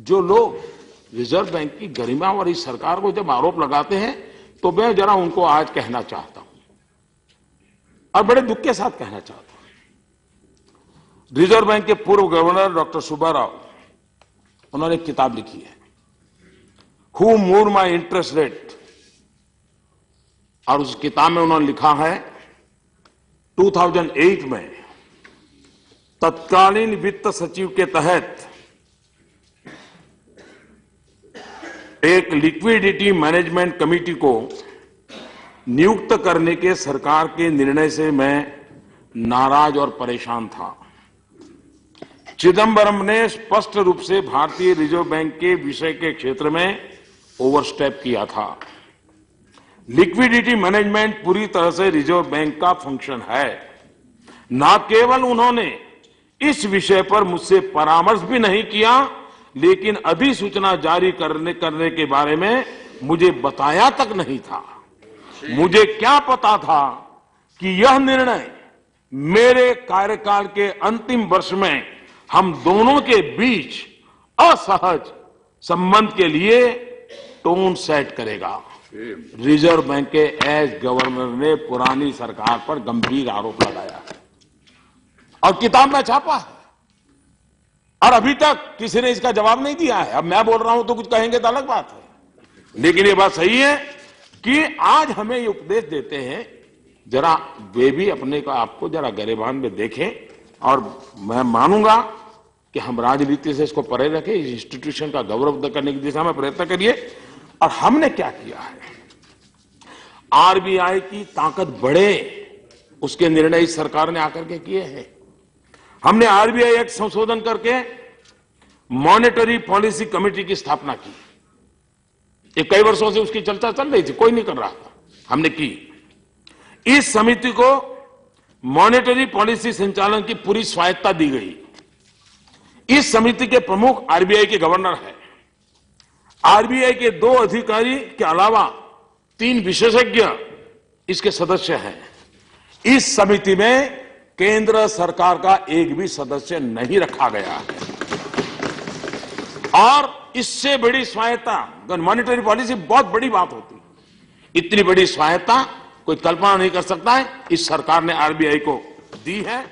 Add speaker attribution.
Speaker 1: जो लोग reserve bank की गरिमा और इस सरकार को जब आरोप लगाते हैं तो मैं जरा उनको आज कहना चाहता हूं और बड़े दुख के साथ कहना चाहता हूं। रिजर्व बैंक के पूर्व गवर्नर डॉक्टर सुब्बाराव, उन्होंने एक किताब लिखी है, who moved my interest rate, और उस किताब में उन्होंने लिखा है 2008 में तत्कालीन वित्त सचिव के तहत एक लिक्विडिटी मैनेजमेंट कमेटी को नियुक्त करने के सरकार के निर्णय से मैं नाराज और परेशान था। चिदंबरम ने स्पष्ट रूप से भारतीय रिजर्व बैंक के विषय के क्षेत्र में ओवरस्टेप किया था। लिक्विडिटी मैनेजमेंट पूरी तरह से रिजर्व बैंक का फंक्शन है। न केवल उन्होंने इस विषय पर मुझसे परामर्श भी नहीं किया, लेकिन अधिसूचना जारी करने के बारे में मुझे बताया तक नहीं था। मुझे क्या पता था कि यह निर्णय मेरे कार्यकाल के अंतिम वर्ष में हम दोनों के बीच असहज संबंध के लिए टोन सेट करेगा। रिजर्व बैंक के एज गवर्नर ने पुरानी सरकार पर गंभीर आरोप लगाया है और किताब में छापा है, और अभी तक किसी ने इसका जवाब नहीं दिया है। अब मैं बोल रहा हूं तो कुछ कहेंगे तो अलग बात है, लेकिन ये बात सही है कि आज हमें ये उपदेश देते हैं, जरा वे भी अपने को आपको जरा गरिमावान में देखें, और मैं मानूंगा कि हम राजनीति से इसको परे रखें, इस इंस्टीट्यूशन का गौरव करने की दिशा में प्रयत्न करिए। और हमने क्या किया है, आरबीआई की ताकत बढ़े उसके निर्णय इस सरकार ने आकर के किए हैं। हमने आरबीआई एक्ट संशोधन करके मॉनेटरी पॉलिसी कमेटी की स्थापना की। ये कई वर्षों से उसकी चर्चा चल रही थी, कोई नहीं कर रहा था, हमने की। इस समिति को मॉनेटरी पॉलिसी संचालन की पूरी स्वायत्ता दी गई। इस समिति के प्रमुख आरबीआई के गवर्नर हैं। आरबीआई के 2 अधिकारी के अलावा 3 विशेषज्ञ इसके सदस्य हैं। इस समिति में केंद्र सरकार का एक भी सदस्य नहीं रखा गया है, और इससे बड़ी स्वायत्ता, मॉनेटरी पॉलिसी बहुत बड़ी बात होती है, इतनी बड़ी स्वायत्ता कोई कल्पना नहीं कर सकता है, इस सरकार ने आरबीआई को दी है।